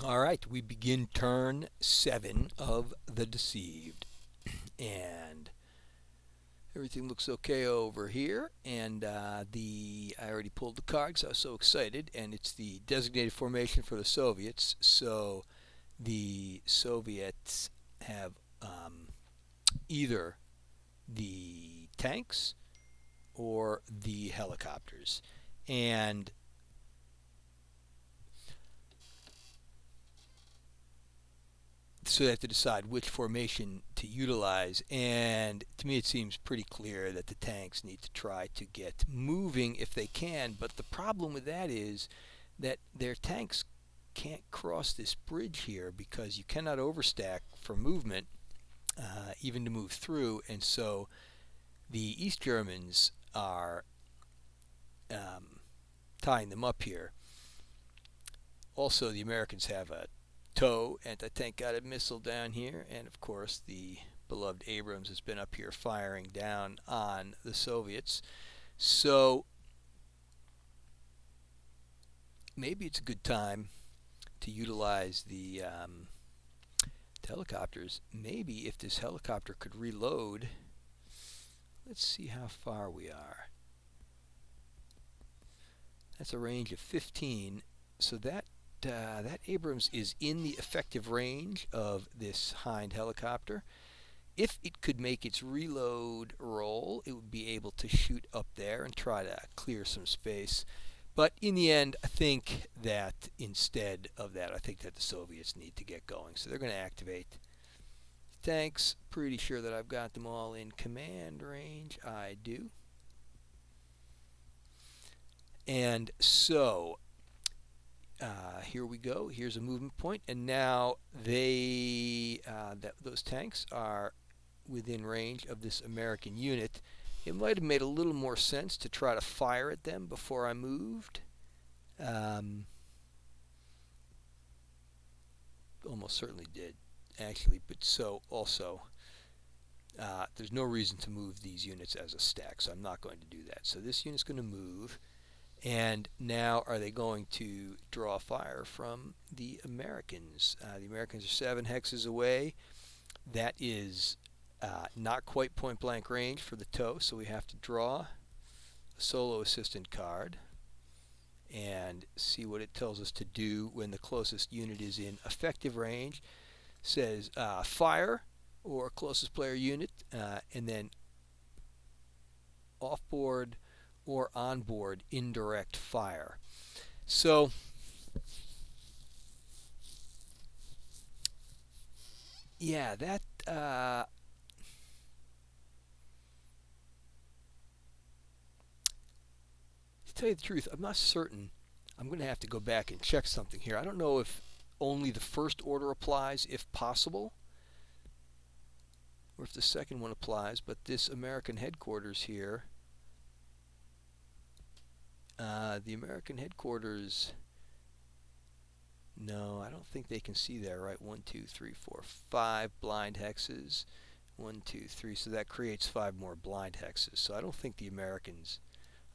All right, we begin turn 7 of The Deceived. And everything looks okay over here. And I already pulled the card because I was so excited. And it's the designated formation for the Soviets. So the Soviets have either the tanks or the helicopters. And so they have to decide which formation to utilize. And to me, it seems pretty clear that the tanks need to try to get moving if they can. But the problem with that is that their tanks can't cross this bridge here because you cannot overstack for movement, even to move through. And so the East Germans are tying them up here. Also, the Americans have a TOW anti-tank guided missile down here, and of course the beloved Abrams has been up here firing down on the Soviets. So maybe it's a good time to utilize the helicopters. Maybe if this helicopter could reload. Let's see how far we are. That's a range of 15, so that Abrams is in the effective range of this Hind helicopter. If it could make its reload roll, it would be able to shoot up there and try to clear some space. But in the end, I think that instead of that, I think that the Soviets need to get going. So they're going to activate tanks. Pretty sure that I've got them all in command range. I do. And so here we go. Here's a movement point, and now those tanks are within range of this American unit. It might have made a little more sense to try to fire at them before I moved. Almost certainly did, actually. But so also, there's no reason to move these units as a stack, so I'm not going to do that. So this unit's going to move. And now are they going to draw fire from the Americans? The Americans are 7 hexes away. That is not quite point blank range for the TOW, so we have to draw a solo assistant card and see what it tells us to do when the closest unit is in effective range. It says fire or closest player unit, and then offboard or onboard indirect fire. So yeah, that to tell you the truth, I'm not certain. I'm going to have to go back and check something here. I don't know if only the first order applies if possible, or if the second one applies, but this American headquarters here, the American headquarters, no, I don't think they can see there, right? 1, 2, 3, 4, 5 blind hexes. 1, 2, 3, so that creates 5 more blind hexes. So I don't think the Americans,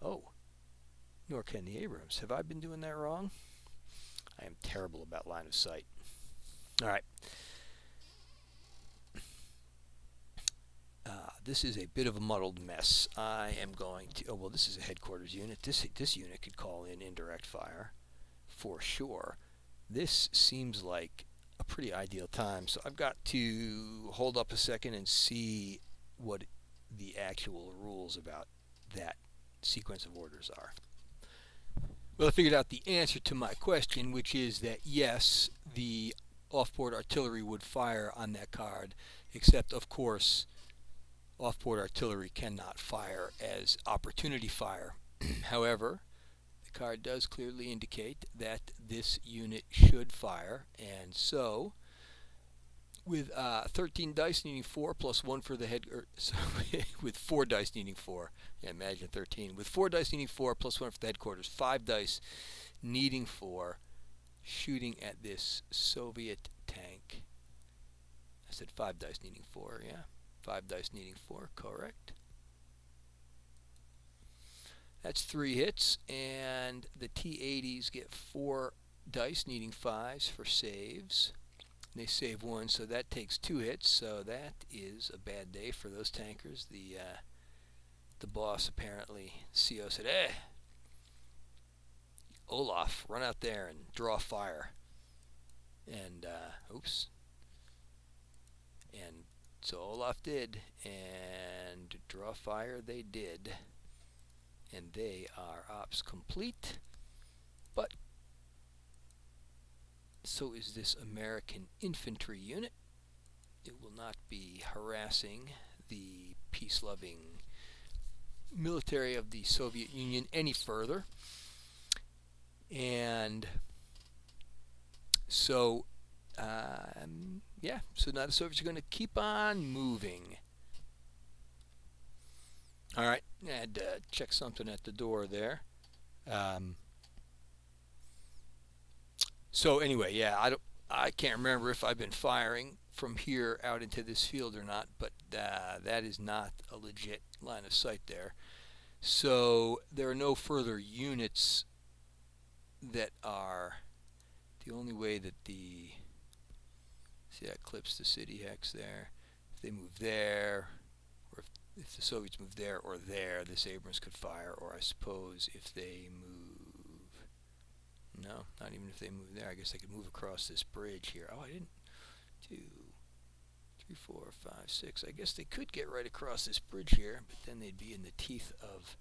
nor can the Abrams. Have I been doing that wrong? I am terrible about line of sight. All right. This is a bit of a muddled mess. I am going to, this is a headquarters unit. This unit could call in indirect fire for sure. This seems like a pretty ideal time, so I've got to hold up a second and see what the actual rules about that sequence of orders are. Well, I figured out the answer to my question, which is that yes, the offboard artillery would fire on that card, except of course offboard artillery cannot fire as opportunity fire. However, the card does clearly indicate that this unit should fire, and so with 13 dice needing 4 plus 1 for the head, with 4 dice needing 4, imagine 13, with 4 dice needing 4 plus 1 for the headquarters, 5 dice needing 4, shooting at this Soviet tank. I said 5 dice needing 4, yeah. 5 dice needing 4, correct. That's 3 hits, and the T-80s get 4 dice needing 5s for saves. They save 1, so that takes 2 hits, so that is a bad day for those tankers. The boss apparently, CO said, Olaf, run out there and draw fire. And, oops. And so Olaf did, and draw fire they did. And they are ops complete. But so is this American infantry unit. It will not be harassing the peace-loving military of the Soviet Union any further. And so, yeah, so now the Soviets are going to keep on moving. All right, I had to check something at the door there. So anyway, yeah, I can't remember if I've been firing from here out into this field or not, but that is not a legit line of sight there. So there are no further units that are the only way that see that clips the city hex there. If they move there, or if the Soviets move there or there, this Abrams could fire, or I suppose if they move, no, not even if they move there. I guess they could move across this bridge here. Oh, I didn't. 2, 3, 4, 5, 6. I guess they could get right across this bridge here, but then they'd be in the teeth of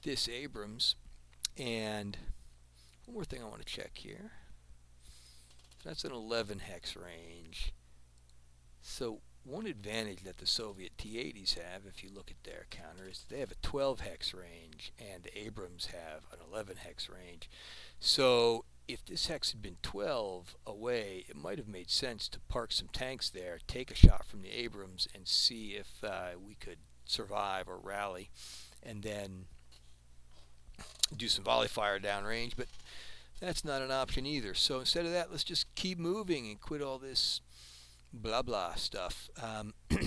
this Abrams. And one more thing I want to check here. That's an 11 hex range. So one advantage that the Soviet T-80s have, if you look at their counter, is they have a 12 hex range, and the Abrams have an 11 hex range. So if this hex had been 12 away, it might have made sense to park some tanks there, take a shot from the Abrams, and see if we could survive or rally, and then do some volley fire downrange. But that's not an option either. So instead of that, let's just keep moving and quit all this blah blah stuff.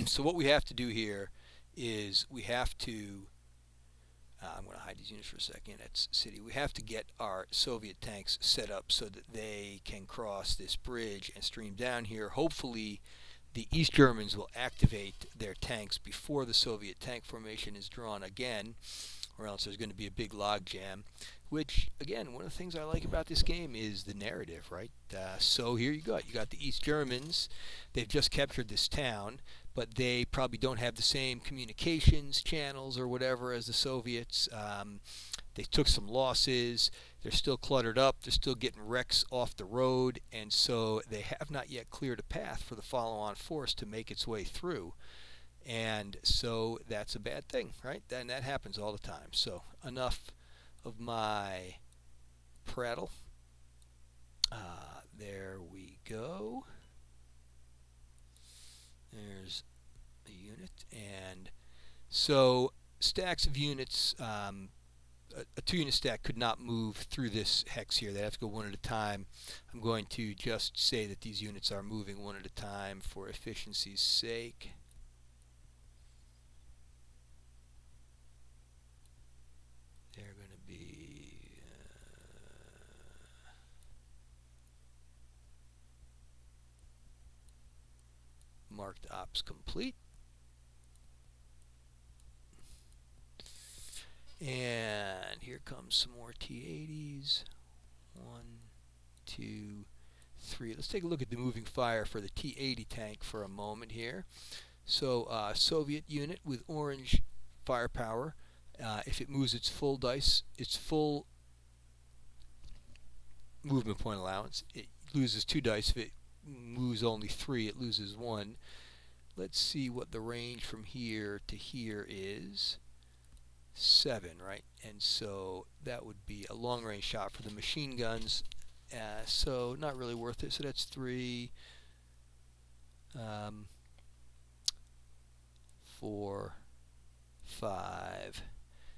So what we have to do here is we have to I'm going to hide these units for a second. That's city. We have to get our Soviet tanks set up so that they can cross this bridge and stream down here. Hopefully the East Germans will activate their tanks before the Soviet tank formation is drawn again, or else there's going to be a big log jam. Which, again, one of the things I like about this game is the narrative, right? So here you got the East Germans. They've just captured this town, but they probably don't have the same communications channels or whatever as the Soviets. They took some losses. They're still cluttered up. They're still getting wrecks off the road, and so they have not yet cleared a path for the follow-on force to make its way through. And so that's a bad thing, right? And that happens all the time. So enough of my prattle. There we go. There's a unit. And so stacks of units, a 2-unit stack could not move through this hex here. They have to go one at a time. I'm going to just say that these units are moving one at a time for efficiency's sake. They're going to be marked ops complete. And here comes some more T-80s. 1, 2, 3. Let's take a look at the moving fire for the T-80 tank for a moment here. So Soviet unit with orange firepower. If it moves its full dice, its full movement point allowance, it loses 2 dice. If it moves only 3, it loses 1. Let's see what the range from here to here is. 7, right? And so that would be a long-range shot for the machine guns. So not really worth it. So that's 3, 4, 5,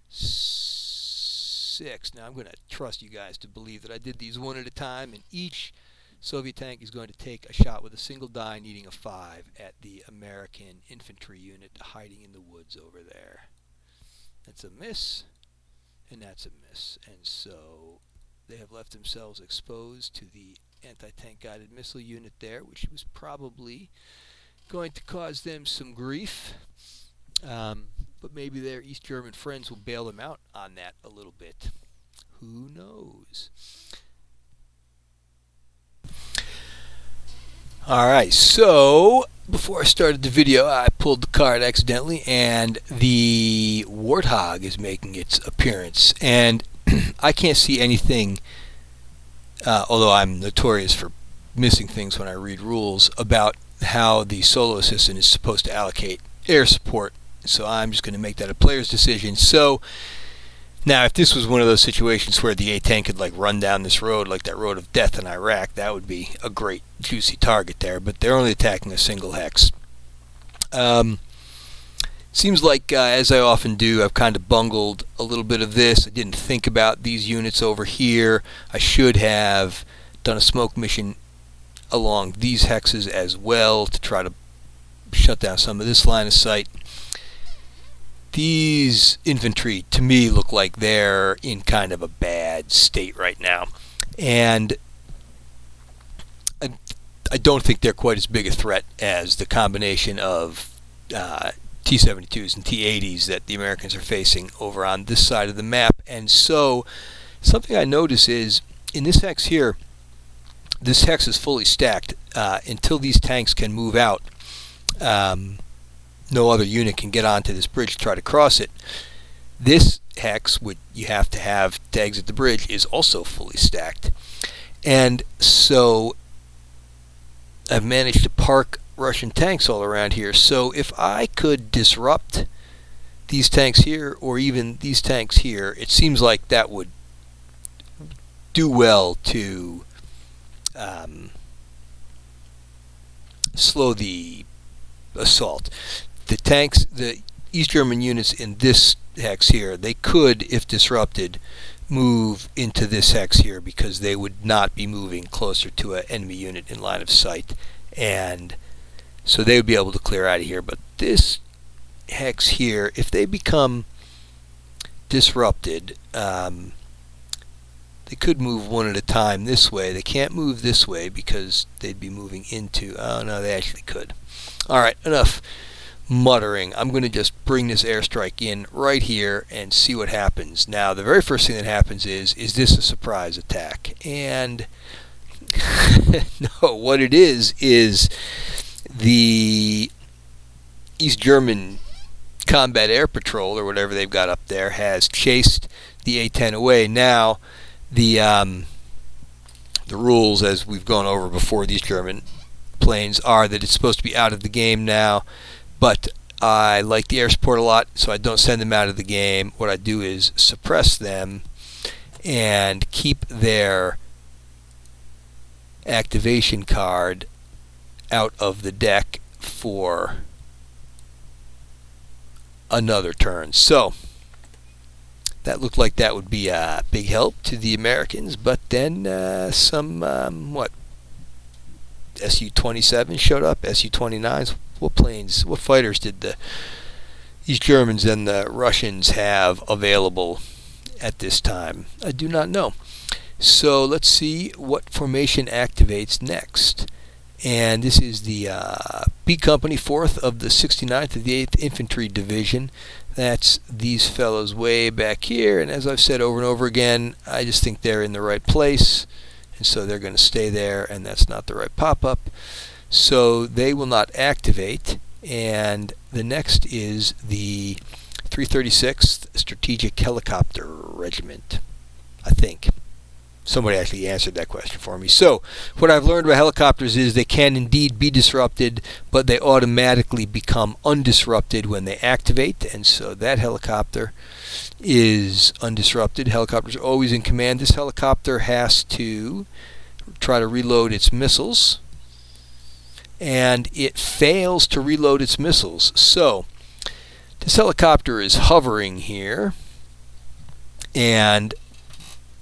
6. Now I'm going to trust you guys to believe that I did these one at a time, and each Soviet tank is going to take a shot with a single die needing a 5 at the American infantry unit hiding in the woods over there. That's a miss, and that's a miss. And so they have left themselves exposed to the anti-tank guided missile unit there, which was probably going to cause them some grief. But maybe their East German friends will bail them out on that a little bit. Who knows? Alright, so before I started the video, I pulled the card accidentally, and the Warthog is making its appearance. And I can't see anything, although I'm notorious for missing things when I read rules, about how the solo assistant is supposed to allocate air support. So I'm just going to make that a player's decision. So now, if this was one of those situations where the A-10 could like run down this road, like that road of death in Iraq, that would be a great juicy target there. But they're only attacking a single hex. Seems like, as I often do, I've kind of bungled a little bit of this. I didn't think about these units over here. I should have done a smoke mission along these hexes as well to try to shut down some of this line of sight. These infantry, to me, look like they're in kind of a bad state right now. And I don't think they're quite as big a threat as the combination of T-72s and T-80s that the Americans are facing over on this side of the map. And so, something I notice is, in this hex here, this hex is fully stacked. Until these tanks can move out, no other unit can get onto this bridge to try to cross it. This hex, which you have to have to exit the bridge, is also fully stacked. And so I've managed to park Russian tanks all around here. So if I could disrupt these tanks here, or even these tanks here, it seems like that would do well to slow the assault. The tanks, the East German units in this hex here, they could, if disrupted, move into this hex here because they would not be moving closer to an enemy unit in line of sight. And so they would be able to clear out of here. But this hex here, if they become disrupted, they could move one at a time this way. They can't move this way because they'd be moving into... Oh, no, they actually could. Alright, enough muttering. I'm going to just bring this airstrike in right here and see what happens. Now, the very first thing that happens is this a surprise attack? And no, what it is the East German Combat Air Patrol, or whatever they've got up there, has chased the A-10 away. Now, the rules, as we've gone over before, these German planes, are that it's supposed to be out of the game now, but I like the air support a lot, so I don't send them out of the game. What I do is suppress them and keep their activation card out of the deck for another turn. So that looked like that would be a big help to the Americans, but then some Su-27 showed up, Su-29s. What planes, what fighters did the East Germans and the Russians have available at this time? I do not know. So let's see what formation activates next. And this is the B Company, 4th of the 69th of the 8th Infantry Division. That's these fellows way back here. And as I've said over and over again, I just think they're in the right place. And so they're going to stay there, and that's not the right pop-up. So they will not activate. And the next is the 336th Strategic Helicopter Regiment, I think. Somebody actually answered that question for me. So what I've learned about helicopters is they can indeed be disrupted, but they automatically become undisrupted when they activate. And so that helicopter is undisrupted. Helicopters are always in command. This helicopter has to try to reload its missiles, and it fails to reload its missiles. So this helicopter is hovering here, and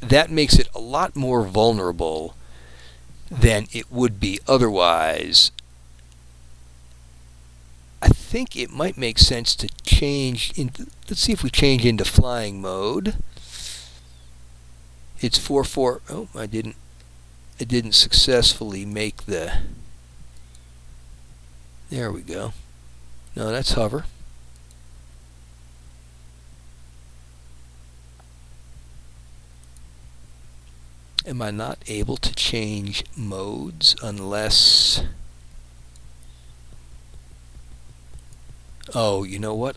that makes it a lot more vulnerable than it would be otherwise. I think it might make sense to change into, let's see if we change into flying mode. It's 4-4. Oh, I didn't successfully make the. There we go. No, that's hover. Am I not able to change modes unless... Oh, you know what?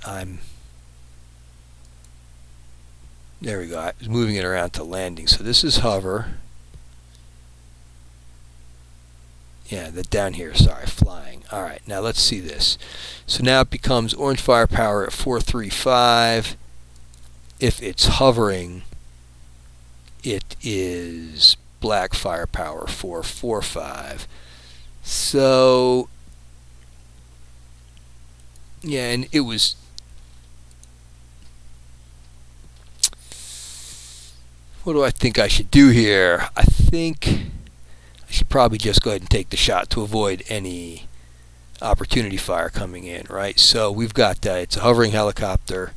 There we go. I was moving it around to landing. So this is hover. Yeah, down here, sorry, flying. All right, now let's see this. So now it becomes orange firepower at 435. If it's hovering, it is black firepower 445. So, yeah, and it was... What do I think I should do here? I think I should probably just go ahead and take the shot to avoid any opportunity fire coming in, right? So we've got, it's a hovering helicopter.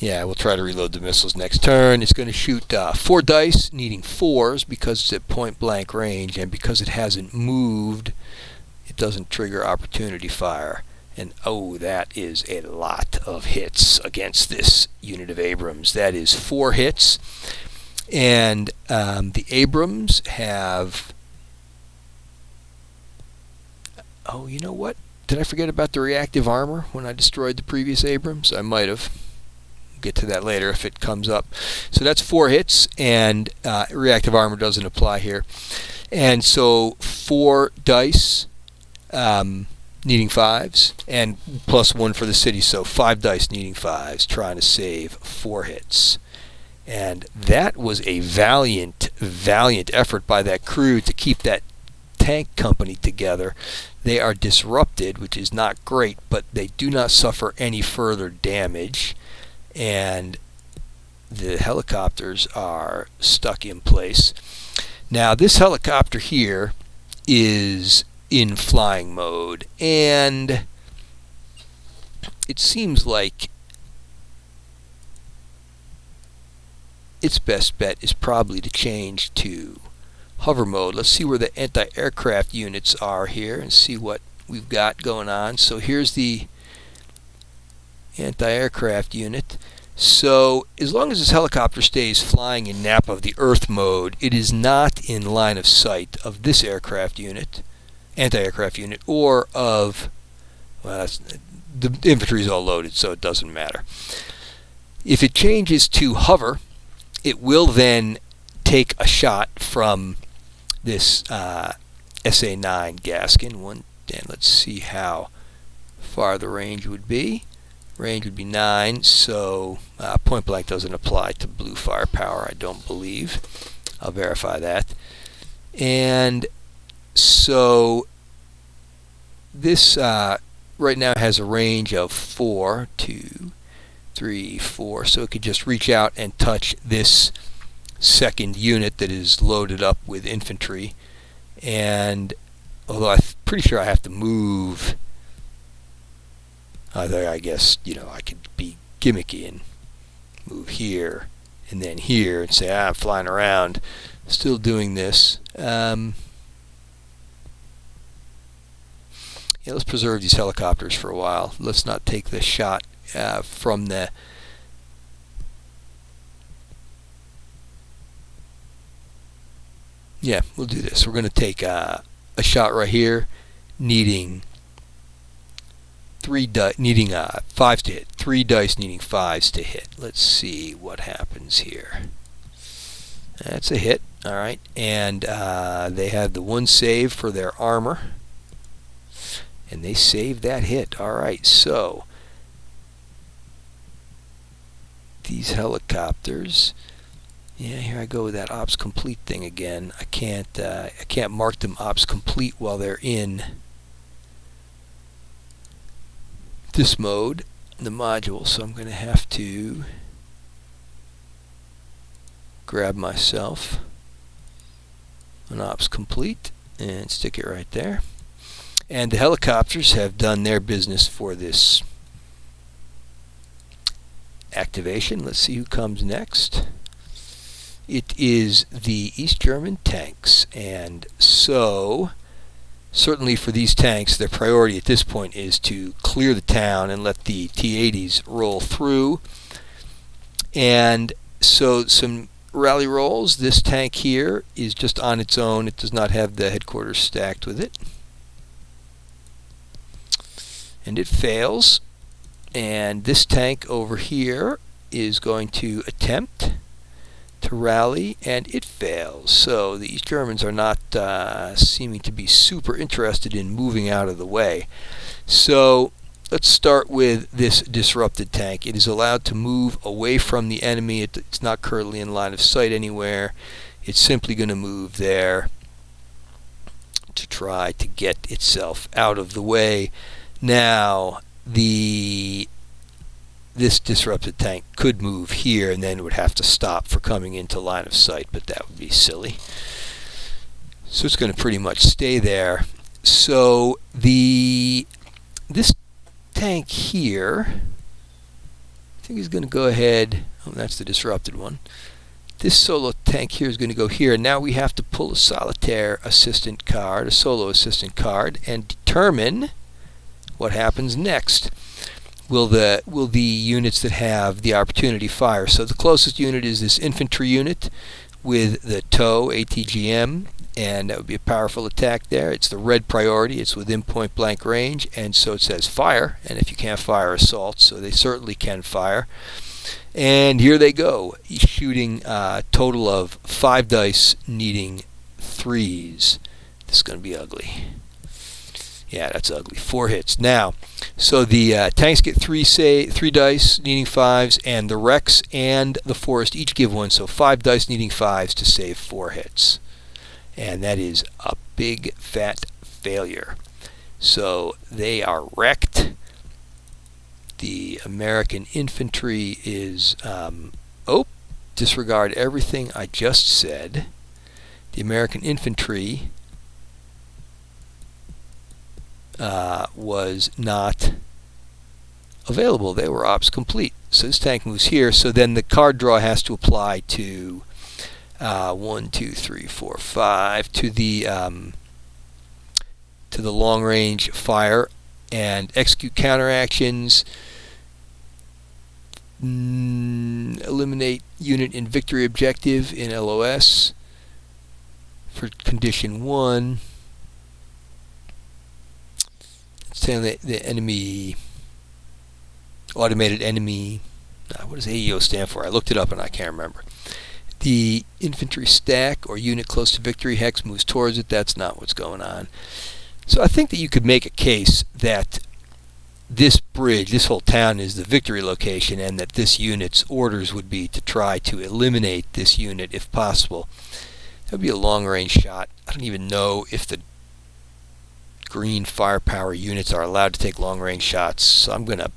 Yeah, we'll try to reload the missiles next turn. It's going to shoot 4 dice, needing 4s because it's at point blank range, and because it hasn't moved, it doesn't trigger opportunity fire. And oh, that is a lot of hits against this unit of Abrams. That is 4 hits. And the Abrams have... Oh, you know what? Did I forget about the reactive armor when I destroyed the previous Abrams? I might have. Get to that later if it comes up. So that's 4 hits, and reactive armor doesn't apply here. And so 4 dice... needing 5s, and plus 1 for the city, so 5 dice needing 5s, trying to save 4 hits. And that was a valiant effort by that crew to keep that tank company together. They are disrupted, which is not great, but they do not suffer any further damage, and the helicopters are stuck in place. Now this helicopter here is in flying mode, and it seems like its best bet is probably to change to hover mode. Let's see where the anti-aircraft units are here and see what we've got going on. So here's the anti-aircraft unit. So as long as this helicopter stays flying in nap of the earth mode, it is not in line of sight of this aircraft unit, anti-aircraft unit, or of, well, the infantry is all loaded, so it doesn't matter. If it changes to hover, it will then take a shot from this SA9 Gaskin. And let's see how far the range would be. Range would be 9, so point blank doesn't apply to blue firepower, I don't believe. I'll verify that. And so this right now has a range of 4, 2, 3, 4, so it could just reach out and touch this second unit that is loaded up with infantry. And although I'm pretty sure I have to move, I guess, you know, I could be gimmicky and move here and then here and say, I'm flying around, still doing this. Yeah, let's preserve these helicopters for a while. Let's not take the shot from the... Yeah, we'll do this. We're going to take a shot right here, needing 5s to hit. 3 dice needing 5s to hit. Let's see what happens here. That's a hit. All right, and they have the 1 save for their armor, and they saved that hit. All right, so these helicopters. Yeah, here I go with that ops complete thing again. I can't mark them ops complete while they're in this mode, the module, so I'm going to have to grab myself an ops complete and stick it right there. And the helicopters have done their business for this activation. Let's see who comes next. It is the East German tanks, and so certainly for these tanks, their priority at this point is to clear the town and let the T-80s roll through. And so some rally rolls. This tank here is just on its own. It does not have the headquarters stacked with it. And it fails. And this tank over here is going to attempt to rally, and it fails. So the East Germans are not seeming to be super interested in moving out of the way. So let's start with this disrupted tank. It is allowed to move away from the enemy. It's not currently in line of sight anywhere. It's simply going to move there to try to get itself out of the way. Now, this disrupted tank could move here and then would have to stop for coming into line of sight, but that would be silly. So it's going to pretty much stay there. So this tank here, I think is going to go ahead. Oh, that's the disrupted one. This solo tank here is going to go here. Now we have to pull a solitaire assistant card, a solo assistant card, and determine what happens next. Will the units that have the opportunity fire? So the closest unit is this infantry unit with the TOW ATGM, and that would be a powerful attack there. It's the red priority. It's within point blank range, and so it says fire. And if you can't fire, assault. So they certainly can fire. And here they go, shooting a total of 5 dice, needing 3s. This is going to be ugly. Yeah, that's ugly. 4 hits. Now, so the tanks get 3 dice, needing 5s, and the Rex and the Forest each give 1. So 5 dice, needing 5s to save 4 hits. And that is a big, fat failure. So they are wrecked. The American infantry is, disregard everything I just said. The American infantry was not available. They were ops complete. So this tank moves here. So then the card draw has to apply to 1, 2, 3, 4, 5 to the long range fire and execute counteractions. Eliminate unit in victory objective in LOS for condition 1. Saying the enemy, automated enemy, what does AEO stand for? I looked it up and I can't remember. The infantry stack or unit close to victory hex moves towards it. That's not what's going on. So I think that you could make a case that this bridge, this whole town, is the victory location, and that this unit's orders would be to try to eliminate this unit if possible. That would be a long-range shot. I don't even know if the green firepower units are allowed to take long-range shots, so I'm going to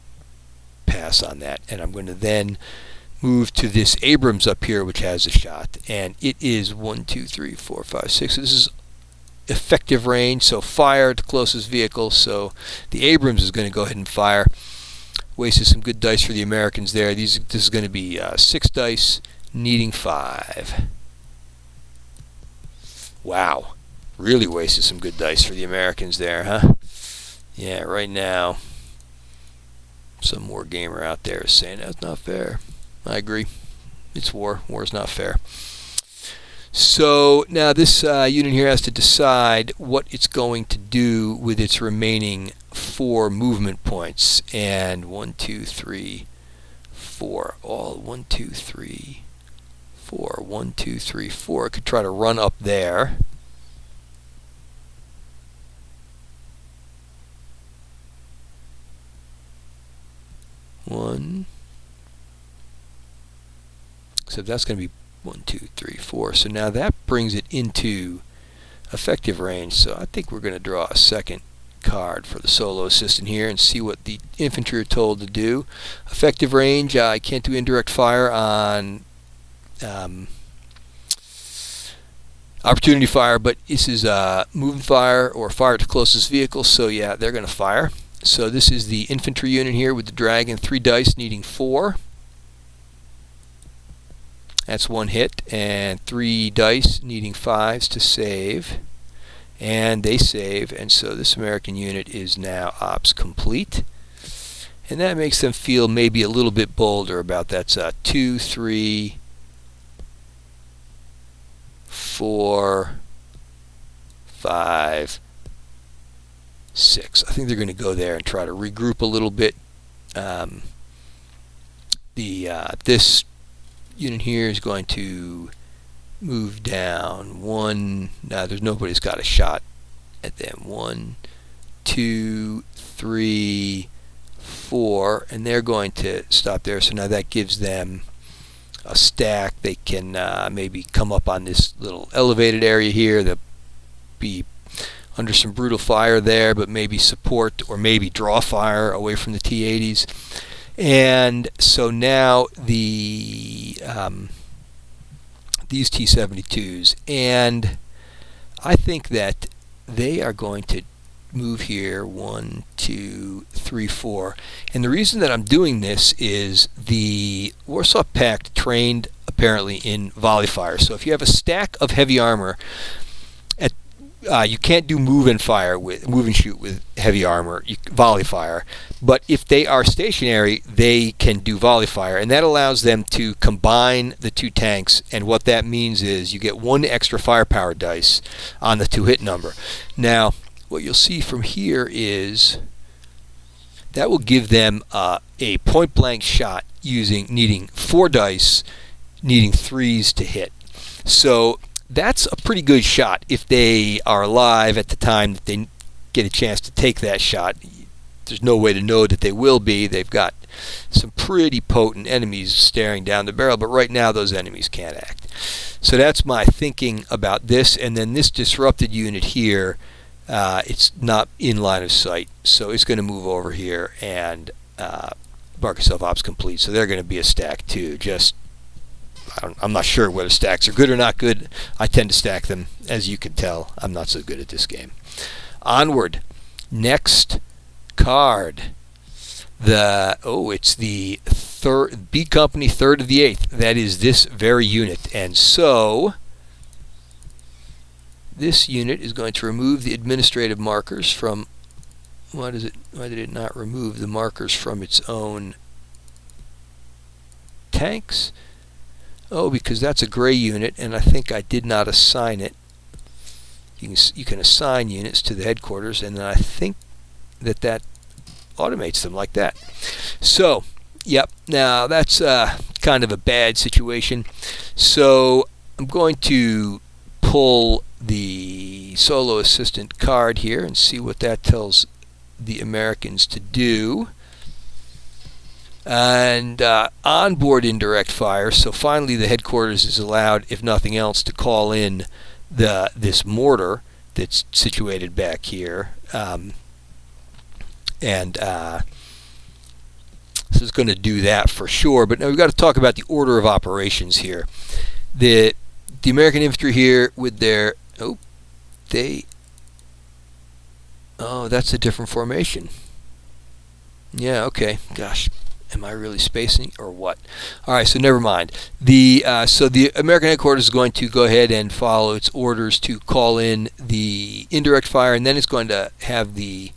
pass on that, and I'm going to then move to this Abrams up here, which has a shot, and it is 1, 2, 3, 4, 5, 6. So this is effective range, so fire to closest vehicle. So the Abrams is going to go ahead and fire. Wasted some good dice for the Americans there. This is going to be 6 dice, needing 5. Wow. Really wasted some good dice for the Americans there, huh? Yeah, right now, some more gamer out there is saying that's not fair. I agree. It's war. War is not fair. So now this unit here has to decide what it's going to do with its remaining 4 movement points. And 1, 2, 3, 4. All 1, 2, 3, 4. 1, 2, 3, 4. It could try to run up there. Except that's going to be 1, 2, 3, 4. So now that brings it into effective range. So I think we're going to draw a second card for the solo assistant here and see what the infantry are told to do. Effective range, I can't do indirect fire on opportunity fire, but this is movement fire or fire to closest vehicle. So yeah, they're going to fire. So this is the infantry unit here with the dragon, 3 dice, needing 4. That's one hit, and 3 dice needing 5s to save. And they save, and so this American unit is now ops complete. And that makes them feel maybe a little bit bolder about that. 2, 3, 4, 5, 6. I think they're going to go there and try to regroup a little bit. This unit here is going to move down 1. Now there's nobody's got a shot at them. 1, 2, 3, 4, and they're going to stop there. So now that gives them a stack. They can maybe come up on this little elevated area here. They'll be under some brutal fire there, but maybe support or maybe draw fire away from the T-80s. And so now these T-72s, and I think that they are going to move here 1, 2, 3, 4. And the reason that I'm doing this is the Warsaw Pact trained apparently in volley fire. So if you have a stack of heavy armor, you can't do move and shoot with heavy armor, volley fire. But if they are stationary, they can do volley fire, and that allows them to combine the 2 tanks. And what that means is you get 1 extra firepower dice on the 2 hit number. Now, what you'll see from here is that will give them a point blank shot needing 4 dice, needing 3s to hit. So that's a pretty good shot if they are alive at the time that they get a chance to take that shot. There's no way to know that they will be. They've got some pretty potent enemies staring down the barrel, but right now those enemies can't act. So that's my thinking about this. And then this disrupted unit here, it's not in line of sight, so it's going to move over here and mark itself ops complete. So they're going to be a stack too. I'm not sure whether stacks are good or not good. I tend to stack them. As you can tell, I'm not so good at this game. Onward. Next card. It's the B Company, 3rd of the 8th. That is this very unit. And so this unit is going to remove the administrative markers from... Why did it not remove the markers from its own tanks? Oh, because that's a gray unit, and I think I did not assign it. You can assign units to the headquarters, and I think that automates them like that. So, yep, now that's kind of a bad situation. So I'm going to pull the solo assistant card here and see what that tells the Americans to do. And onboard indirect fire. So finally the headquarters is allowed, if nothing else, to call in this mortar that's situated back here. So it's going to do that for sure. But now we've got to talk about the order of operations here. The American infantry here with their... that's a different formation. Yeah, okay. Gosh. Am I really spacing or what? All right, so never mind. So the American headquarters is going to go ahead and follow its orders to call in the indirect fire, and then it's going to have the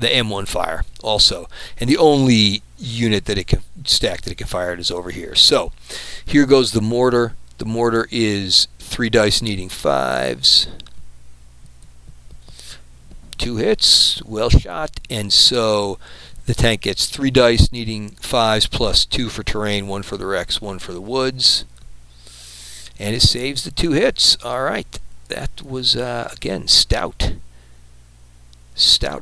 M1 fire also. And the only unit that it can stack that it can fire it is over here. So here goes the mortar. The mortar is 3 dice needing 5s. 2 hits, well shot, and so the tank gets 3 dice needing 5s plus 2 for terrain, 1 for the wrecks, 1 for the woods, and it saves the 2 hits. Alright, that was again stout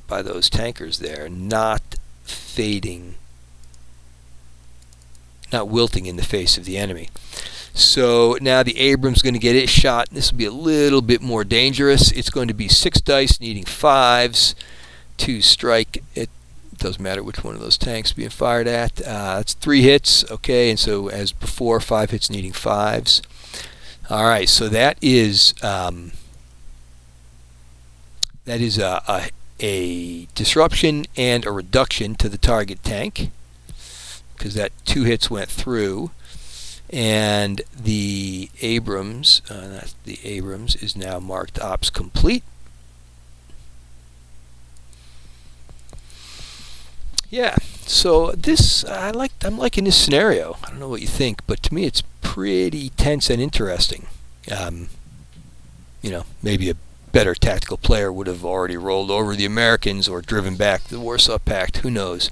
by those tankers there, not fading, not wilting in the face of the enemy. So now the Abrams is going to get its shot. This will be a little bit more dangerous. It's going to be 6 dice needing 5s to strike. It doesn't matter which one of those tanks being fired at. That's 3 hits. Okay, and so as before, 5 hits needing 5s. All right, so that is a disruption and a reduction to the target tank. because that 2 hits went through. And the Abrams, is now marked ops complete. Yeah, so this I'm liking this scenario. I don't know what you think, but to me it's pretty tense and interesting. Maybe a better tactical player would have already rolled over the Americans or driven back the Warsaw Pact. Who knows?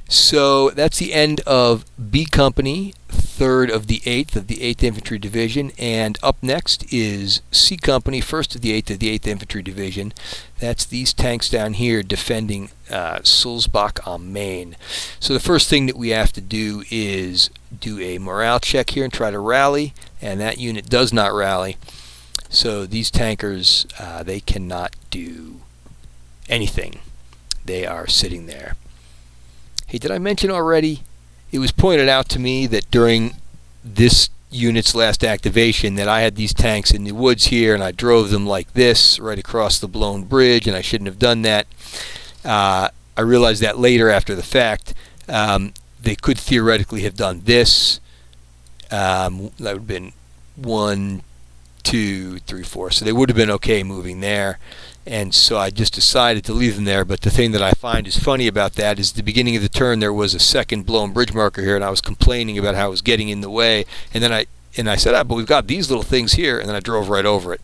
So that's the end of B Company, 3rd of the 8th of the 8th Infantry Division, and up next is C Company, 1st of the 8th of the 8th Infantry Division. That's these tanks down here defending Sulzbach am Main. So the first thing that we have to do is do a morale check here and try to rally, and that unit does not rally. So these tankers, they cannot do anything. They are sitting there. Hey, did I mention already? It was pointed out to me that during this unit's last activation that I had these tanks in the woods here and I drove them like this right across the blown bridge, and I shouldn't have done that. I realized that later after the fact. They could theoretically have done this. That would have been 1, 2, 3, 4. So they would have been okay moving there. And so I just decided to leave them there. But the thing that I find is funny about that is the beginning of the turn there was a second blown bridge marker here, and I was complaining about how it was getting in the way. And then I said, but we've got these little things here, and then I drove right over it.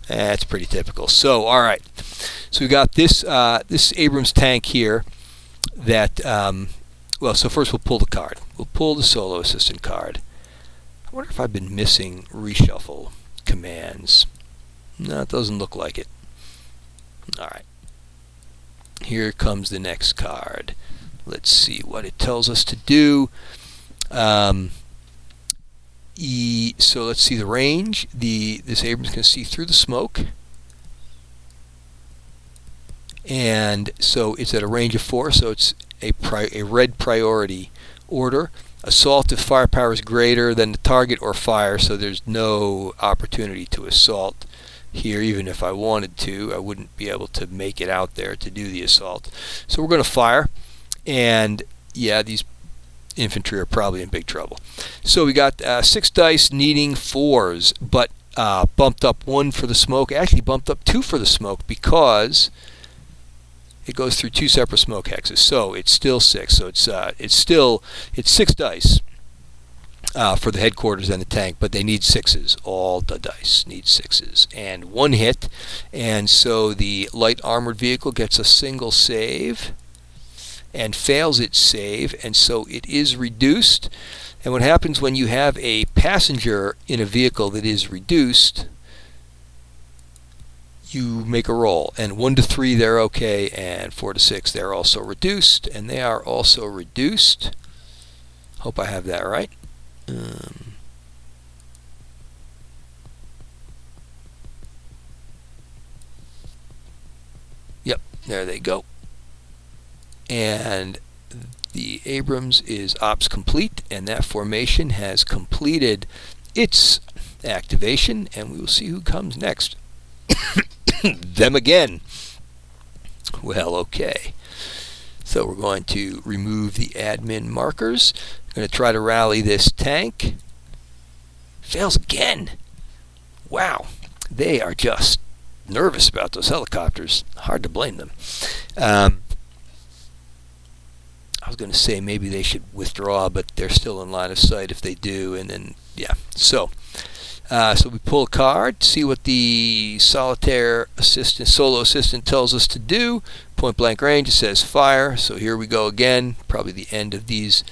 That's pretty typical. So all right, so we got this Abrams tank here. That so first we'll pull the card. We'll pull the solo assistant card. I wonder if I've been missing reshuffle commands. No, it doesn't look like it. Alright, here comes the next card. Let's see what it tells us to do. So let's see the range. This Abrams can see through the smoke. And so it's at a range of 4, so it's a red priority order. Assault if firepower is greater than the target or fire, so there's no opportunity to assault here. Even if I wanted to, I wouldn't be able to make it out there to do the assault. So we're going to fire, and yeah, these infantry are probably in big trouble. So we got 6 dice needing 4s, but bumped up 1 for the smoke. Actually bumped up 2 for the smoke because it goes through 2 separate smoke hexes. So it's still 6. So it's 6 dice for the headquarters and the tank, but they need 6s. All the dice need 6s and 1 hit, and so the light armored vehicle gets a single save and fails its save, and so it is reduced. And what happens when you have a passenger in a vehicle that is reduced, you make a roll, and 1 to 3 they're okay, and 4 to 6 they're also reduced, and they are also reduced. Hope I have that right. Yep, there they go. And the Abrams is ops complete, and that formation has completed its activation, and we will see who comes next. Them again. Well, okay. So we're going to remove the admin markers. I'm going to try to rally this tank. Fails again. Wow. They are just nervous about those helicopters. Hard to blame them. I was going to say maybe they should withdraw, but they're still in line of sight if they do. And then, yeah. So we pull a card, see what the solitaire assistant, solo assistant tells us to do. Point blank range, it says fire. So here we go again. Probably the end of these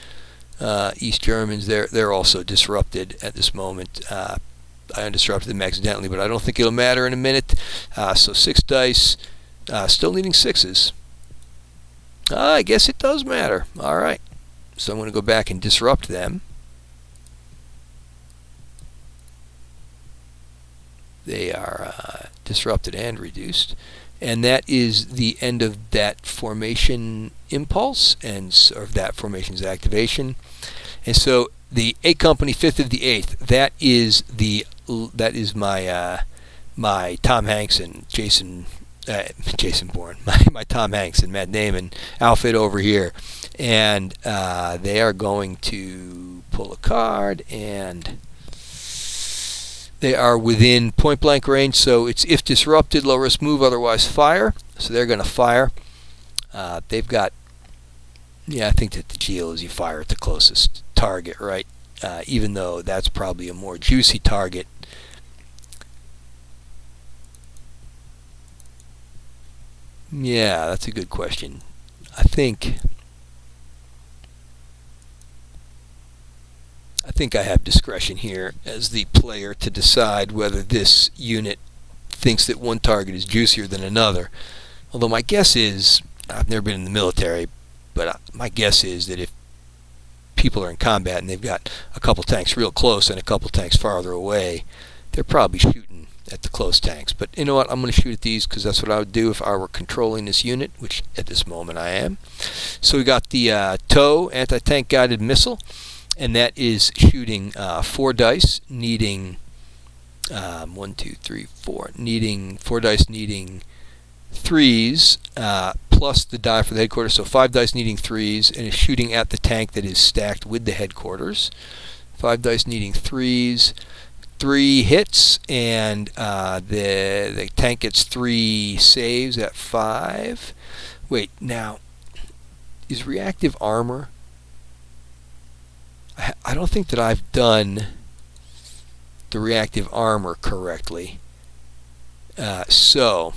East Germans. They're also disrupted at this moment. I undisrupted them accidentally, but I don't think it'll matter in a minute. So 6 dice, still needing 6s. I guess it does matter. All right. So I'm going to go back and disrupt them. They are disrupted and reduced. And that is the end of that formation impulse and of that formation's activation. And so the 8 Company, 5th of the 8th, that is my Tom Hanks and Jason Jason Bourne, my Tom Hanks and Matt Damon outfit over here, and they are going to pull a card, and they are within point blank range. So it's if disrupted, low risk move, otherwise fire. So they're going to fire. They've got, I think that the deal is you fire at the closest target, right? Even though that's probably a more juicy target. Yeah, that's a good question. I think I have discretion here as the player to decide whether this unit thinks that one target is juicier than another. Although my guess is, I've never been in the military, but my guess is that if people are in combat and they've got a couple tanks real close and a couple tanks farther away, they're probably shooting at the close tanks. But you know what? I'm going to shoot at these because that's what I would do if I were controlling this unit, which at this moment I am. So we got the TOW anti-tank guided missile, and that is shooting 4 dice, needing 1, 2, 3, 4, needing 4 dice, needing 3s, plus the die for the headquarters, so 5 dice needing 3s, and is shooting at the tank that is stacked with the headquarters. 5 dice needing 3s, 3 hits, and the tank gets 3 saves at 5. Wait, now, is reactive armor? I don't think that I've done the reactive armor correctly. So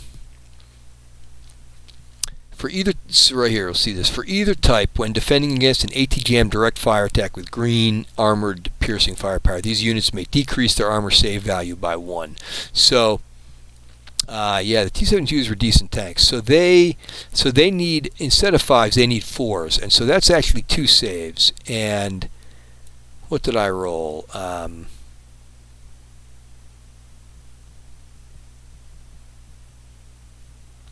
right here, we'll see this. For either type, when defending against an ATGM direct fire attack with green armored piercing firepower, these units may decrease their armor save value by 1. So, the T-72s were decent tanks. So they need, instead of 5s, they need 4s, and so that's actually 2 saves. And what did I roll?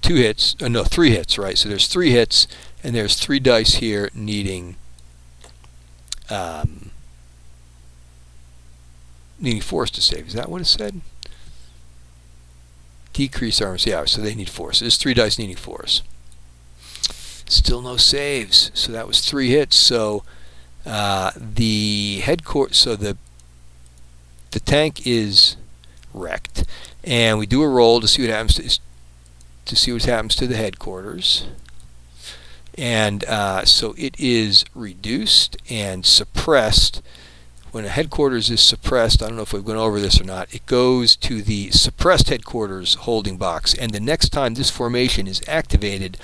2 hits, no, 3 hits, right? So there's 3 hits, and there's 3 dice here needing 4s to save. Is that what it said? Decrease armor, yeah, so they need 4. So there's 3 dice needing 4s. Still no saves, so that was 3 hits. So the headquarters, so the tank is wrecked, and we do a roll to see what happens to the headquarters, and so it is reduced and suppressed. When a headquarters is suppressed, I don't know if we've gone over this or not, it goes to the suppressed headquarters holding box, and the next time this formation is activated,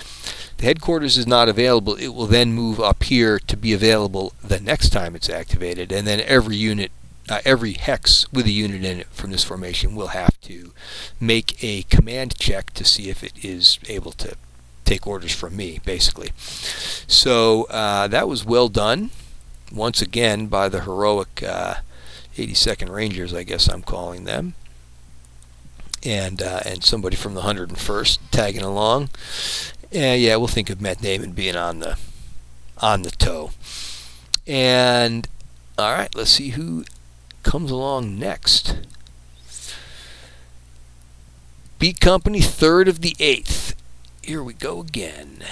the headquarters is not available. It will then move up here to be available the next time it's activated, and then every unit, every hex with a unit in it from this formation will have to make a command check to see if it is able to take orders from me, basically. So that was well done, once again, by the heroic 82nd Rangers, I guess I'm calling them, and somebody from the 101st tagging along. Yeah, we'll think of Matt Damon being on the TOW. And all right, let's see who comes along next. B Company, 3rd of the 8th. Here we go again.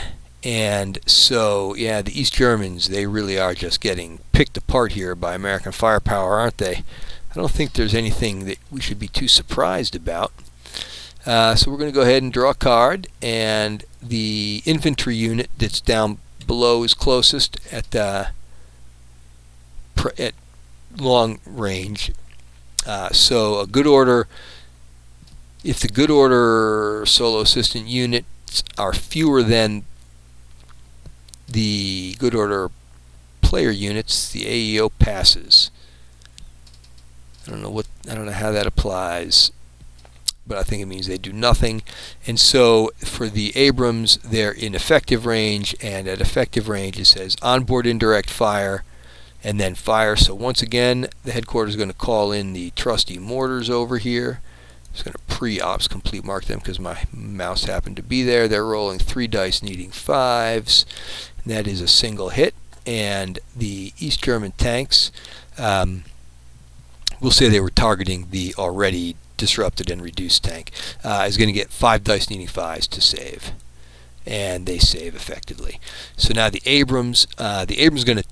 And so, yeah, the East Germans, they really are just getting picked apart here by American firepower, aren't they? I don't think there's anything that we should be too surprised about. So we're going to go ahead and draw a card, and the infantry unit that's down below is closest at long range. So a good order, if the good order solo assistant units are fewer than the good order player units, the AEO passes. I don't know how that applies, but I think it means they do nothing. And so for the Abrams, they're in effective range, and at effective range it says onboard indirect fire and then fire. So once again, the headquarters is going to call in the trusty mortars over here. I'm just going to pre-ops complete mark them because my mouse happened to be there. They're rolling 3 dice needing 5s, and that is a single hit. And the East German tanks, we'll say they were targeting the already undisrupted and reduced tank is going to get 5 dice needing 5s to save, and they save effectively. So now the Abrams is going to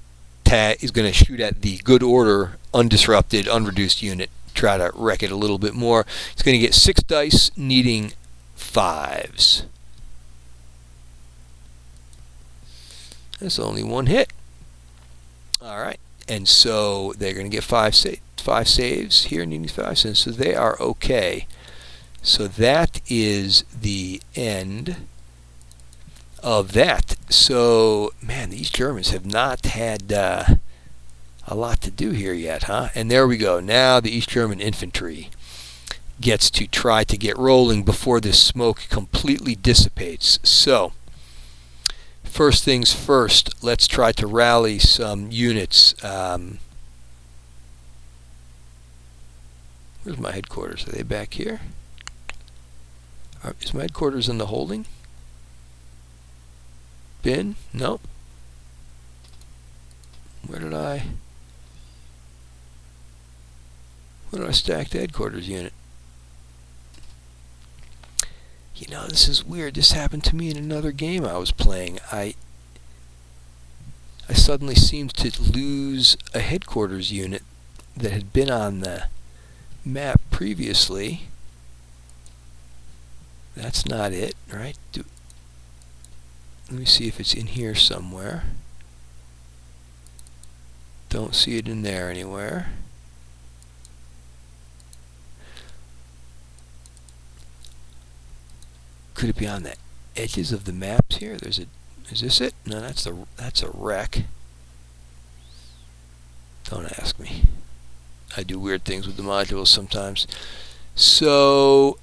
shoot at the good order undisrupted unreduced unit, try to wreck it a little bit more. It's going to get 6 dice needing 5s. That's only 1 hit. All right, and so they're going to get 5 saves here, needing 5 cents. So they are okay. So that is the end of that. So, man, these Germans have not had a lot to do here yet, huh? And there we go. Now the East German infantry gets to try to get rolling before this smoke completely dissipates. So, first things first, let's try to rally some units. Where's my headquarters? Are they back here? Is my headquarters in the holding bin? No. Where did I stack the headquarters unit? You know, this is weird. This happened to me in another game I was playing. I suddenly seemed to lose a headquarters unit that had been on the map previously. That's not it, right? Let me see if it's in here somewhere. Don't see it in there anywhere. Could it be on the edges of the maps here? Is this it? No, that's a wreck. Don't ask me. I do weird things with the modules sometimes. So,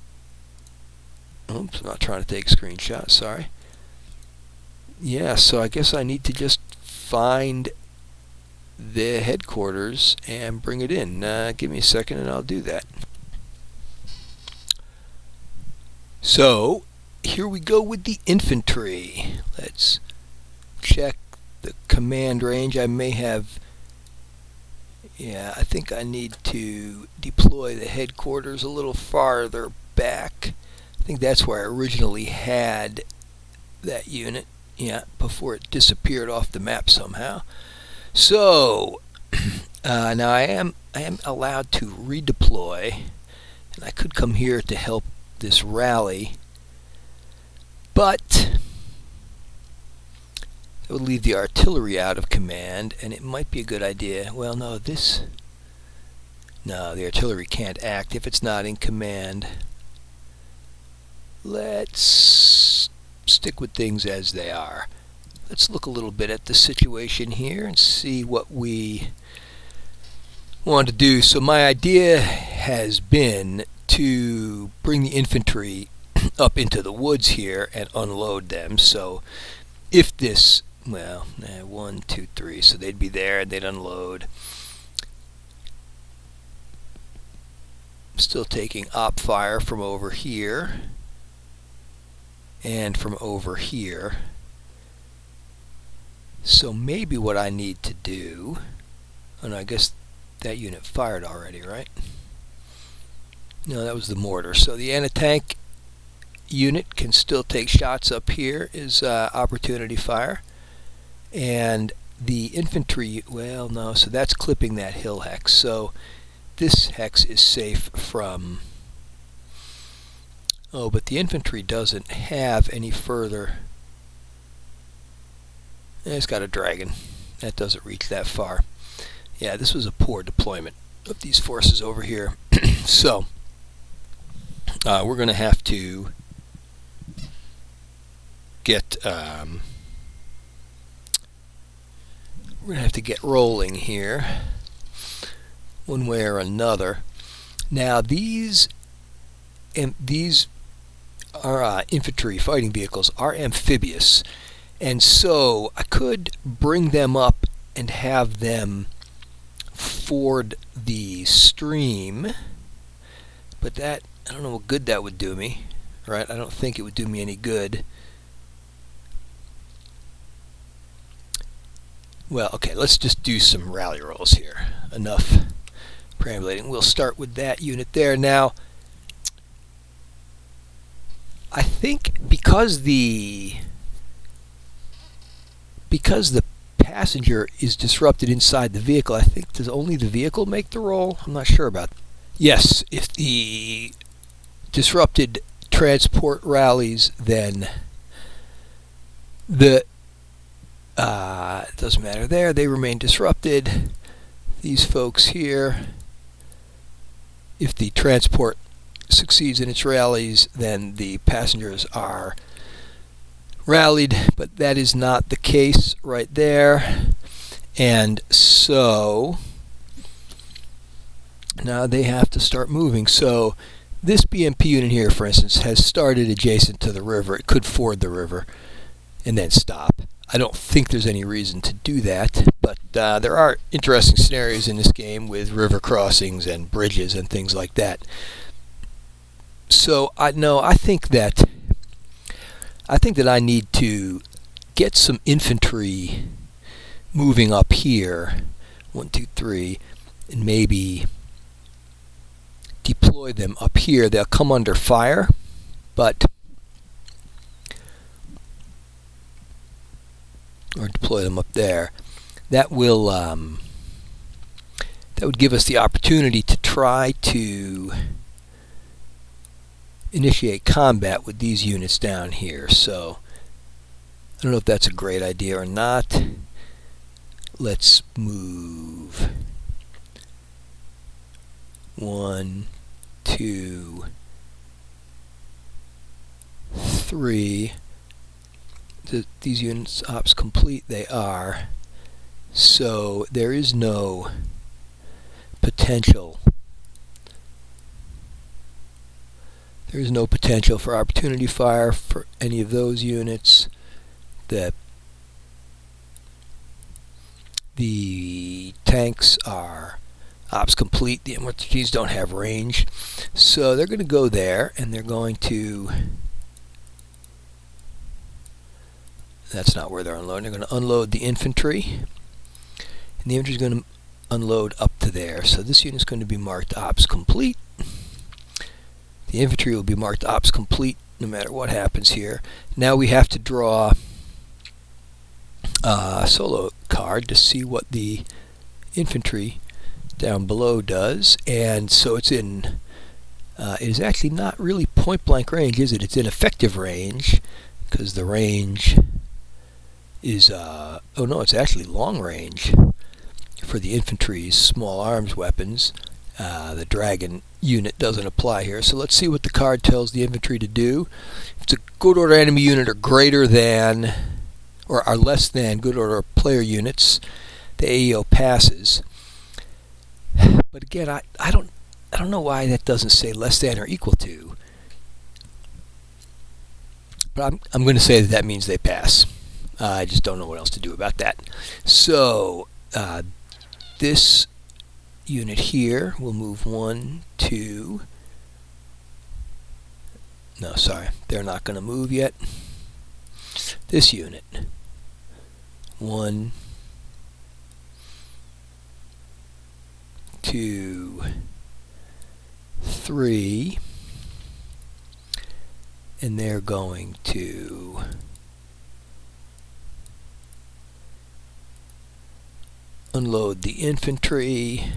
oops, I'm not trying to take a screenshot, sorry. Yeah, so I guess I need to just find the headquarters and bring it in. Give me a second and I'll do that. So, here we go with the infantry. Let's check the command range. I may have... Yeah, I think I need to deploy the headquarters a little farther back. I think that's where I originally had that unit. Yeah, before it disappeared off the map somehow. So now I am allowed to redeploy, and I could come here to help this rally, but it would leave the artillery out of command, and it might be a good idea. Well, no, the artillery can't act if it's not in command. Let's stick with things as they are. Let's look a little bit at the situation here and see what we want to do. So my idea has been to bring the infantry up into the woods here and unload them. So if this, well, 1, 2, 3, so they'd be there and they'd unload. Still taking op fire from over here and from over here. So maybe what I need to do, and I guess that unit fired already, right? No, that was the mortar. So the anti-tank unit can still take shots up here is opportunity fire. And the infantry, well, no, so that's clipping that hill hex. So this hex is safe from... Oh, but the infantry doesn't have any further... It's got a dragon. That doesn't reach that far. Yeah, this was a poor deployment of these forces over here. So, we're going to have to get... we're going to have to get rolling here, one way or another. Now, these our infantry fighting vehicles are amphibious, and so I could bring them up and have them ford the stream, but that, I don't know what good that would do me, right? I don't think it would do me any good. Well, okay, let's just do some rally rolls here. Enough perambulating. We'll start with that unit there. Now, I think because the passenger is disrupted inside the vehicle, I think does only the vehicle make the roll? I'm not sure about that. Yes, if the disrupted transport rallies, then the it doesn't matter there. They remain disrupted. These folks here, if the transport succeeds in its rallies, then the passengers are rallied, but that is not the case right there. And so now they have to start moving. So this BMP unit here, for instance, has started adjacent to the river. It could ford the river and then stop. I don't think there's any reason to do that, but there are interesting scenarios in this game with river crossings and bridges and things like that. So I think that I need to get some infantry moving up here, 1, 2, 3, and maybe deploy them up here. They'll come under fire, but or deploy them up there. That will that would give us the opportunity to try to initiate combat with these units down here. So I don't know if that's a great idea or not. Let's move 1, 2, 3. These units ops complete. They are. So there is no potential. There is no potential for opportunity fire for any of those units. The tanks are ops complete. The M113s don't have range. So they're going to go there, and they're going to... That's not where they're unloading. They're going to unload the infantry. And the infantry is going to unload up to there. So this unit is going to be marked ops complete. The infantry will be marked ops complete no matter what happens here. Now we have to draw a solo card to see what the infantry down below does. And so it's in... it is actually not really point blank range, is it? It's in effective range, because the range is... oh no, it's actually long range for the infantry's small arms weapons. The dragon unit doesn't apply here. So let's see what the card tells the infantry to do. If it's a good order enemy unit or greater than, or are less than good order player units, the AEO passes. But again, I don't know why that doesn't say less than or equal to. But I'm going to say that means they pass. I just don't know what else to do about that. So this unit here will move 1, 2. No, sorry, they're not going to move yet. This unit, 1, 2, 3, and they're going to unload the infantry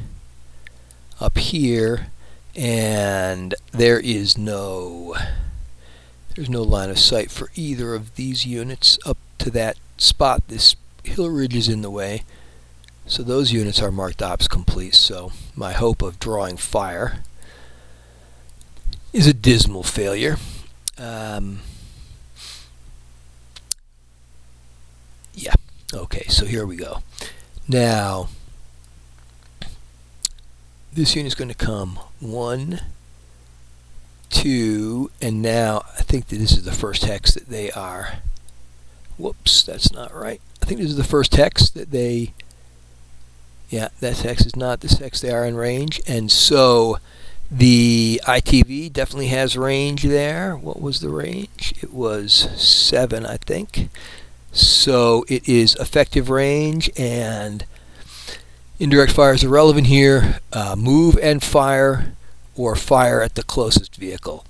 up here, and there's no line of sight for either of these units up to that spot. This hill ridge is in the way, so those units are marked ops complete. So my hope of drawing fire is a dismal failure. Yeah, okay, so here we go. Now this unit is going to come 1, 2, and now I think that this is the first hex that they are. Whoops, that's not right. I think this is the first hex that they... Yeah, that hex is not this hex. They are in range, and so the ITV definitely has range there. What was the range? It was 7, I think. So it is effective range, and indirect fire is irrelevant here. Move and fire, or fire at the closest vehicle.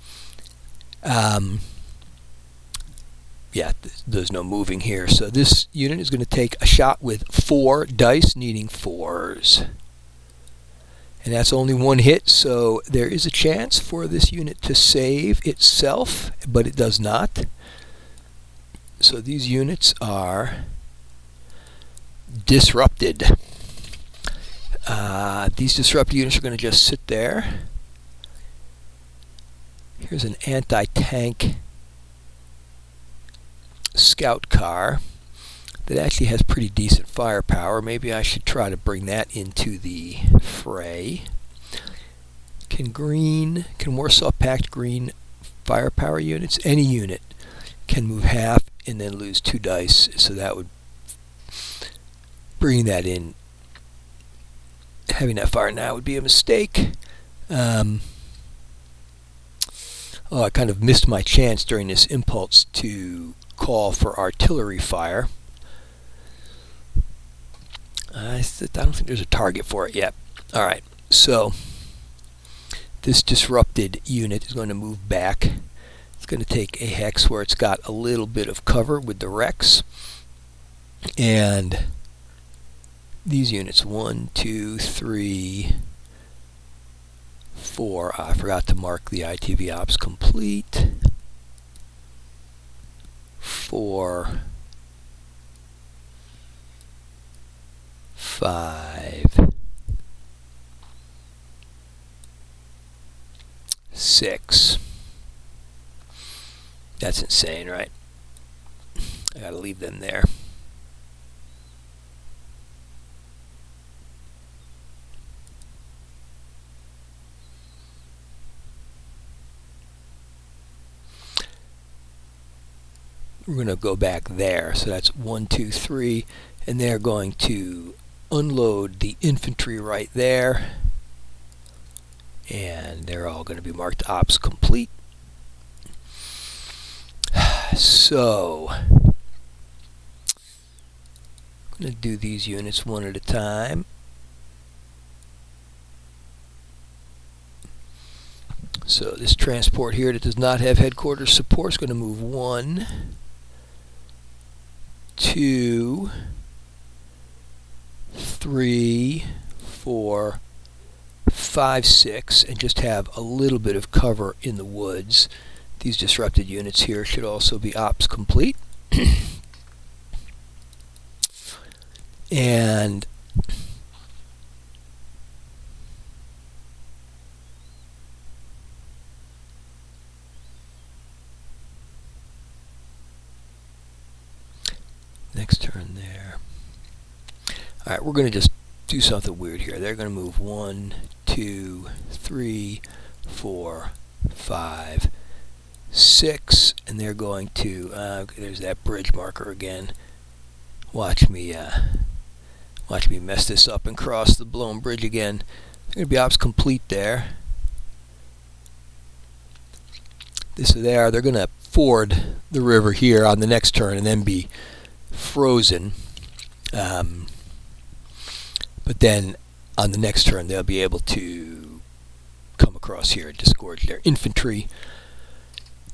yeah, there's no moving here. So this unit is going to take a shot with 4 dice, needing 4s. And that's only 1 hit, so there is a chance for this unit to save itself, but it does not. So these units are disrupted. These disrupted units are going to just sit there. Here's an anti-tank scout car that actually has pretty decent firepower. Maybe I should try to bring that into the fray. Can Warsaw Pact green firepower units? Any unit can move half and then lose 2 dice, so that would bring that in. Having that fire now would be a mistake. Oh, I kind of missed my chance during this impulse to call for artillery fire. I don't think there's a target for it yet. Alright, so this disrupted unit is going to move back. It's going to take a hex where it's got a little bit of cover with the Rex. And these units, 1, 2, 3, 4. I forgot to mark the ITV ops complete. 4, 5, 6. That's insane, right? I gotta leave them there. We're going to go back there. So that's 1, 2, 3. And they're going to unload the infantry right there. And they're all going to be marked ops complete. So, I'm going to do these units one at a time. So this transport here that does not have headquarters support is going to move 1, 2, 3, 4, 5, 6, and just have a little bit of cover in the woods. These disrupted units here should also be ops complete. And next turn there. Alright, we're going to just do something weird here. They're going to move 1, 2, 3, 4, 5, 6, and they're going to, there's that bridge marker again. Watch me mess this up and cross the blown bridge again. They're going to be ops complete there. They're going to ford the river here on the next turn and then be frozen. But then on the next turn they'll be able to come across here and disgorge their infantry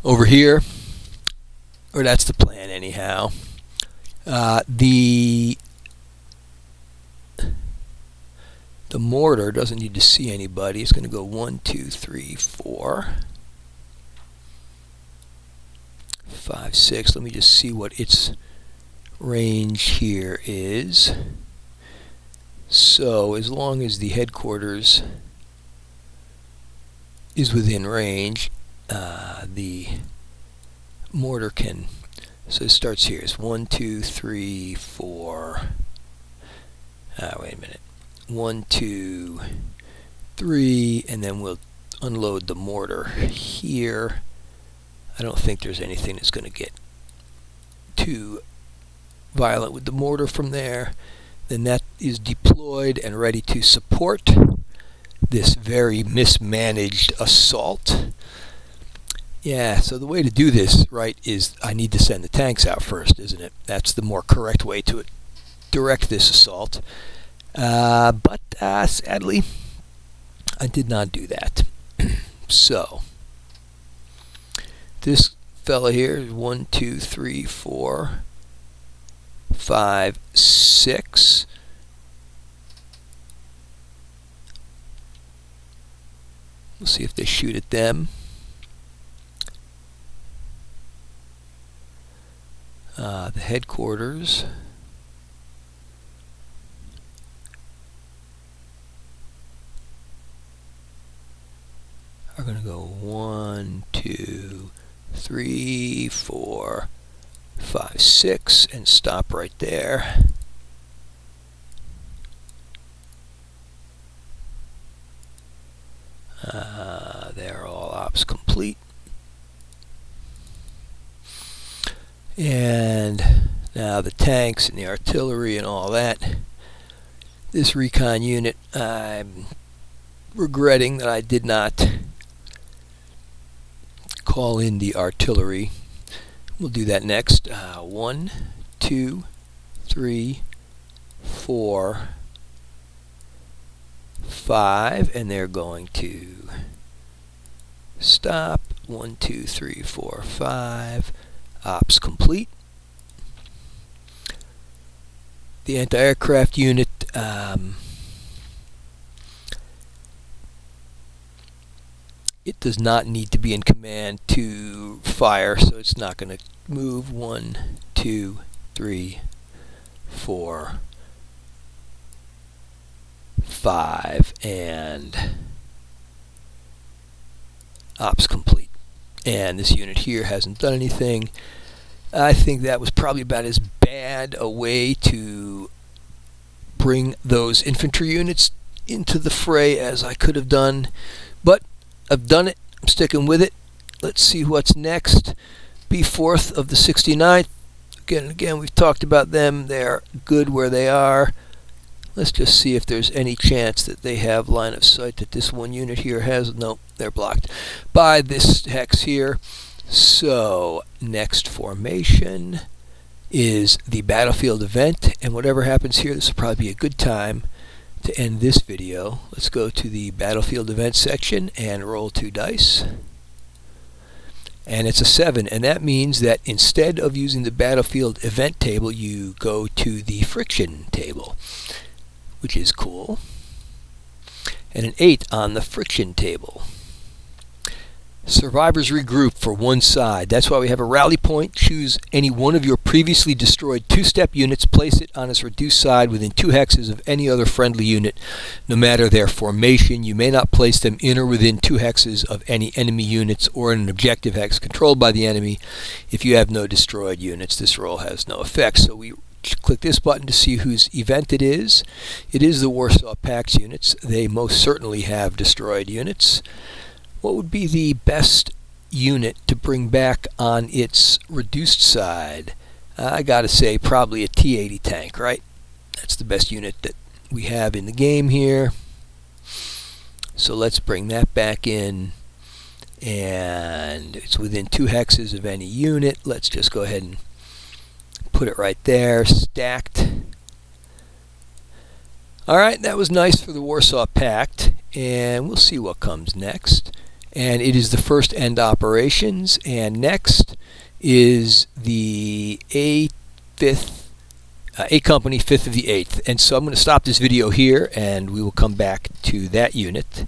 over here. Or that's the plan anyhow. The mortar doesn't need to see anybody. It's going to go 1, 2, 3, 4, 5, 6. Let me just see what its range here is. So as long as the headquarters is within range, the mortar can. So it starts here. It's 1, 2, 3, 4. Wait a minute. 1, 2, 3, and then we'll unload the mortar here. I don't think there's anything that's going to get too violent with the mortar from there. Then that is deployed and ready to support this very mismanaged assault. Yeah, so the way to do this, right, is I need to send the tanks out first, isn't it? That's the more correct way to direct this assault. But sadly, I did not do that. So, this fella here. 1, 2, 3, 4, 5, 6. We'll see if they shoot at them. The headquarters. Are going to go 1, 2, 3, 4, 5, 6 and stop right there. They're all ops complete. And now the tanks and the artillery and all that. This recon unit, I'm regretting that I did not call in the artillery. We'll do that next. 1, 2, 3, 4, 5, and they're going to stop. 1, 2, 3, 4, 5. Ops complete. The anti-aircraft unit, it does not need to be in command to fire, so it's not going to move. 1, 2, 3, 4, 5, and ops complete. And this unit here hasn't done anything. I think that was probably about as bad a way to bring those infantry units into the fray as I could have done, but I've done it. I'm sticking with it. Let's see what's next. B4th of the 69th. Again, we've talked about them. They're good where they are. Let's just see if there's any chance that they have line of sight that this one unit here has. No, they're blocked by this hex here. So next formation is the battlefield event, and whatever happens here, this will probably be a good time to end this video. Let's go to the battlefield event section and roll 2 dice. And it's a 7, and that means that instead of using the battlefield event table, you go to the friction table, which is cool. And an 8 on the friction table. Survivors regroup for one side. That's why we have a rally point. Choose any one of your previously destroyed 2-step units. Place it on its reduced side within 2 hexes of any other friendly unit, no matter their formation. You may not place them in or within 2 hexes of any enemy units or in an objective hex controlled by the enemy. If you have no destroyed units, this roll has no effect. So we click this button to see whose event it is. It is the Warsaw Pact units. They most certainly have destroyed units. What would be the best unit to bring back on its reduced side? I gotta say probably a T-80 tank, right? That's the best unit that we have in the game here. So let's bring that back in, and it's within 2 hexes of any unit. Let's just go ahead and put it right there, stacked. Alright, that was nice for the Warsaw Pact, and we'll see what comes next. And it is the first end operations, and next is the A Company 5th of the 8th. And so I'm going to stop this video here, and we will come back to that unit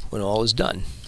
when all is done.